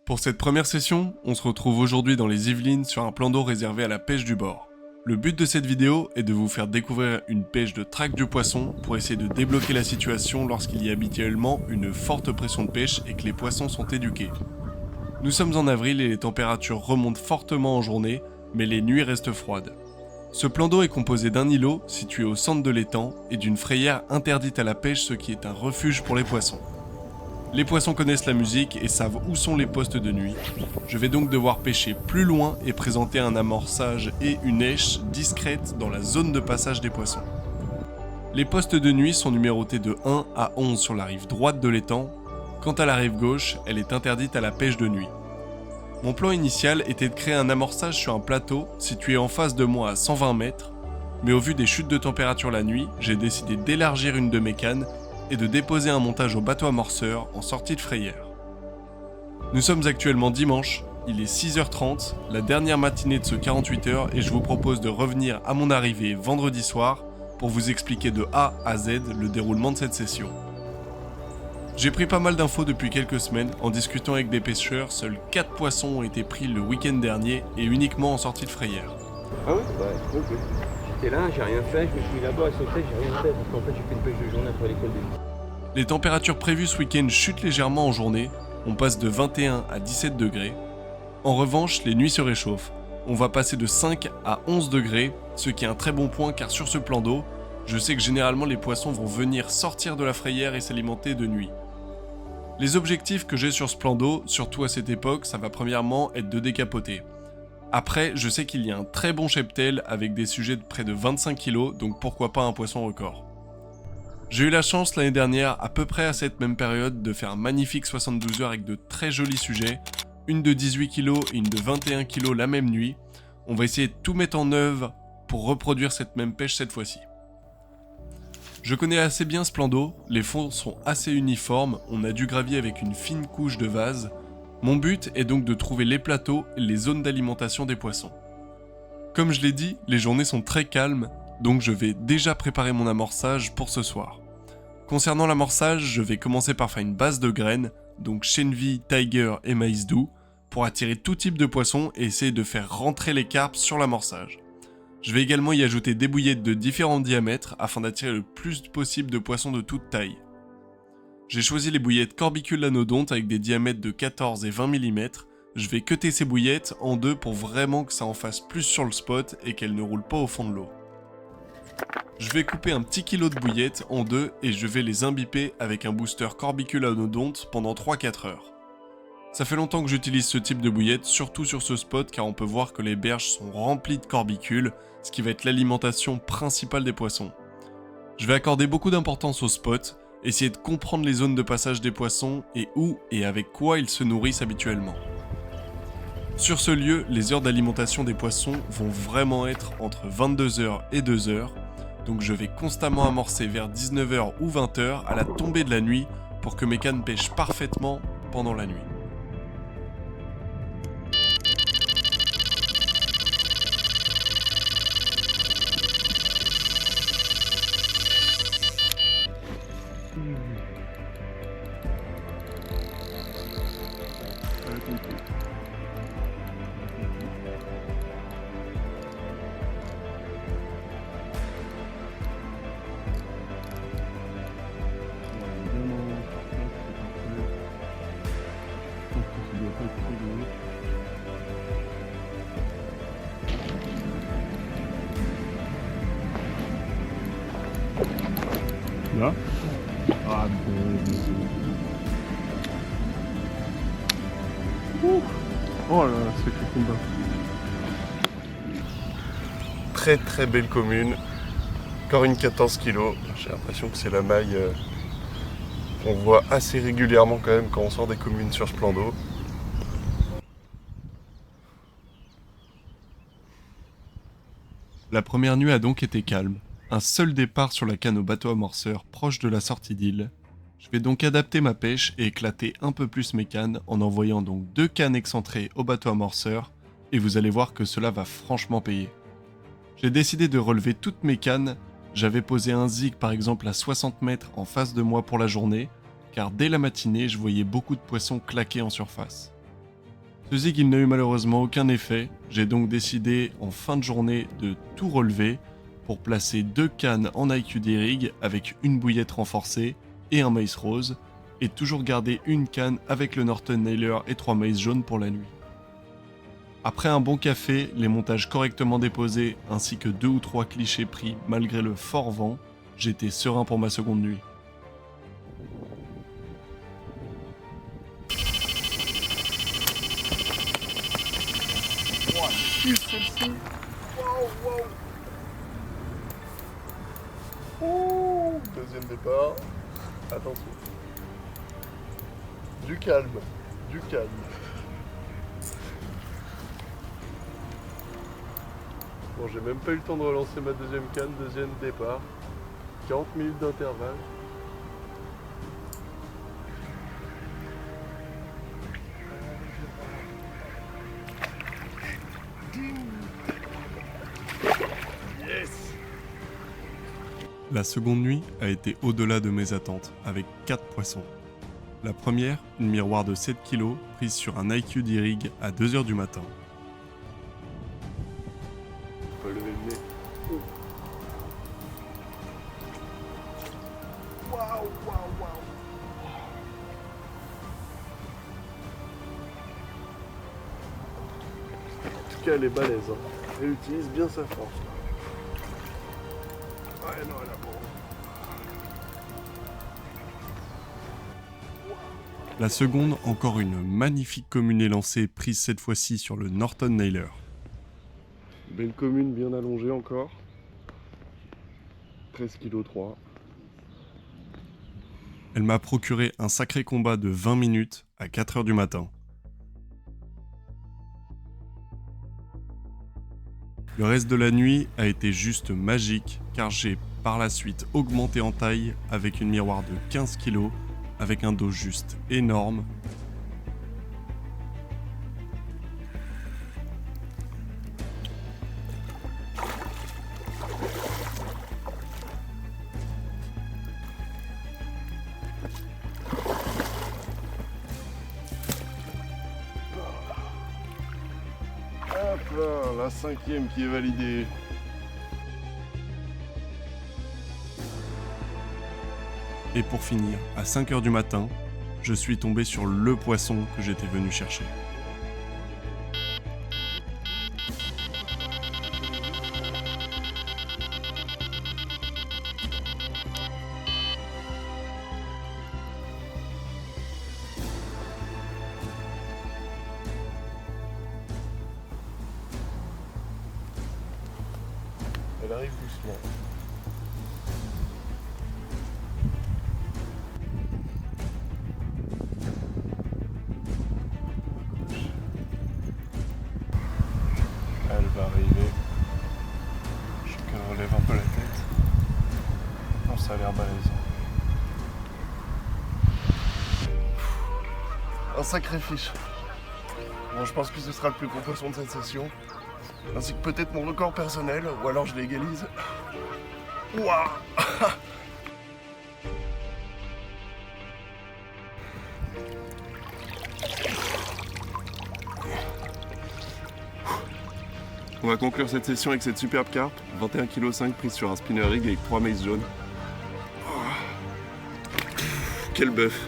Pour cette première session, on se retrouve aujourd'hui dans les Yvelines sur un plan d'eau réservé à la pêche du bord. Le but de cette vidéo est de vous faire découvrir une pêche de traque du poisson pour essayer de débloquer la situation lorsqu'il y a habituellement une forte pression de pêche et que les poissons sont éduqués. Nous sommes en avril et les températures remontent fortement en journée, mais les nuits restent froides. Ce plan d'eau est composé d'un îlot situé au centre de l'étang et d'une frayère interdite à la pêche, ce qui est un refuge pour les poissons. Les poissons connaissent la musique et savent où sont les postes de nuit. Je vais donc devoir pêcher plus loin et présenter un amorçage et une èche discrète dans la zone de passage des poissons. Les postes de nuit sont numérotés de 1 à 11 sur la rive droite de l'étang. Quant à la rive gauche, elle est interdite à la pêche de nuit. Mon plan initial était de créer un amorçage sur un plateau situé en face de moi à 120 mètres, mais au vu des chutes de température la nuit, j'ai décidé d'élargir une de mes cannes et de déposer un montage au bateau amorceur en sortie de frayère. Nous sommes actuellement dimanche, il est 6h30, la dernière matinée de ce 48h et je vous propose de revenir à mon arrivée vendredi soir pour vous expliquer de A à Z le déroulement de cette session. J'ai pris pas mal d'infos depuis quelques semaines, en discutant avec des pêcheurs, seuls 4 poissons ont été pris le week-end dernier et uniquement en sortie de frayère. Ah oui, bah ok. J'étais là, j'ai rien fait, je me suis mis là-bas à sauter, j'ai rien fait parce qu'en fait j'ai fait une pêche de journée après l'école des filles. Les températures prévues ce week-end chutent légèrement en journée, on passe de 21 à 17 degrés. En revanche, les nuits se réchauffent. On va passer de 5 à 11 degrés, ce qui est un très bon point car sur ce plan d'eau, je sais que généralement les poissons vont venir sortir de la frayère et s'alimenter de nuit. Les objectifs que j'ai sur ce plan d'eau, surtout à cette époque, ça va premièrement être de décapoter. Après, je sais qu'il y a un très bon cheptel avec des sujets de près de 25 kg, donc pourquoi pas un poisson record. J'ai eu la chance l'année dernière, à peu près à cette même période, de faire un magnifique 72 heures avec de très jolis sujets, une de 18 kg et une de 21 kg la même nuit. On va essayer de tout mettre en œuvre pour reproduire cette même pêche cette fois-ci. Je connais assez bien ce plan d'eau, les fonds sont assez uniformes, on a dû gravier avec une fine couche de vase. Mon but est donc de trouver les plateaux et les zones d'alimentation des poissons. Comme je l'ai dit, les journées sont très calmes, donc je vais déjà préparer mon amorçage pour ce soir. Concernant l'amorçage, je vais commencer par faire une base de graines, donc chenille, tiger et maïs doux, pour attirer tout type de poissons et essayer de faire rentrer les carpes sur l'amorçage. Je vais également y ajouter des bouillettes de différents diamètres afin d'attirer le plus possible de poissons de toute taille. J'ai choisi les bouillettes Corbicule anodonte avec des diamètres de 14 et 20 mm. Je vais cutter ces bouillettes en deux pour vraiment que ça en fasse plus sur le spot et qu'elles ne roulent pas au fond de l'eau. Je vais couper un petit kilo de bouillettes en deux et je vais les imbiper avec un booster Corbicule anodonte pendant 3-4 heures. Ça fait longtemps que j'utilise ce type de bouillette, surtout sur ce spot car on peut voir que les berges sont remplies de corbicules, ce qui va être l'alimentation principale des poissons. Je vais accorder beaucoup d'importance au spot, essayer de comprendre les zones de passage des poissons et où et avec quoi ils se nourrissent habituellement. Sur ce lieu, les heures d'alimentation des poissons vont vraiment être entre 22h et 2h, donc je vais constamment amorcer vers 19h ou 20h à la tombée de la nuit pour que mes cannes pêchent parfaitement pendant la nuit. Là ah, oh là là, c'est que combat. Très belle commune, encore une 14 kg, j'ai l'impression que c'est la maille qu'on voit assez régulièrement quand même quand on sort des communes sur ce plan d'eau. La première nuit a donc été calme. Un seul départ sur la canne au bateau amorceur proche de la sortie d'île. Je vais donc adapter ma pêche et éclater un peu plus mes cannes en envoyant donc 2 cannes excentrées au bateau amorceur et vous allez voir que cela va franchement payer. J'ai décidé de relever toutes mes cannes, j'avais posé un zig par exemple à 60 mètres en face de moi pour la journée car dès la matinée je voyais beaucoup de poissons claquer en surface. Ce zig il n'a eu malheureusement aucun effet, j'ai donc décidé en fin de journée de tout relever pour placer 2 cannes en IQD rig avec une bouillette renforcée et un maïs rose, et toujours garder une canne avec le Norton Nailer et 3 maïs jaunes pour la nuit. Après un bon café, les montages correctement déposés ainsi que 2 ou 3 clichés pris malgré le fort vent, j'étais serein pour ma seconde nuit. Celle-ci. Waouh. Ouh, deuxième départ. Attention. Du calme. Bon, j'ai même pas eu le temps de relancer ma deuxième canne, deuxième départ. 40 minutes d'intervalle. La seconde nuit a été au-delà de mes attentes, avec 4 poissons. La première, une miroir de 7 kg, prise sur un IQD rig à 2h du matin. Je peux lever le nez. Waouh. En tout cas, elle est balèze. Elle utilise bien sa force. Ouais, non, elle a pas. La seconde, encore une magnifique commune élancée prise cette fois-ci sur le Norton Nailer. Belle commune bien allongée encore. 13,3 kg. Elle m'a procuré un sacré combat de 20 minutes à 4h du matin. Le reste de la nuit a été juste magique car j'ai par la suite augmenté en taille avec une miroir de 15 kg avec un dos juste énorme. Hop là, la cinquième qui est validée. Et pour finir, à 5h du matin, je suis tombé sur le poisson que j'étais venu chercher. Elle arrive doucement. Elle va arriver. Je qu'elle relève un peu la tête. Non, ça a l'air balèze. Un sacré fiche. Bon, je pense que ce sera le plus gros poisson de cette session. Ainsi que peut-être mon record personnel, ou alors je l'égalise. Waouh! On va conclure cette session avec cette superbe carpe, 21,5 kg prise sur un spinner rig avec 3 maïs jaunes. Oh. Quel bœuf!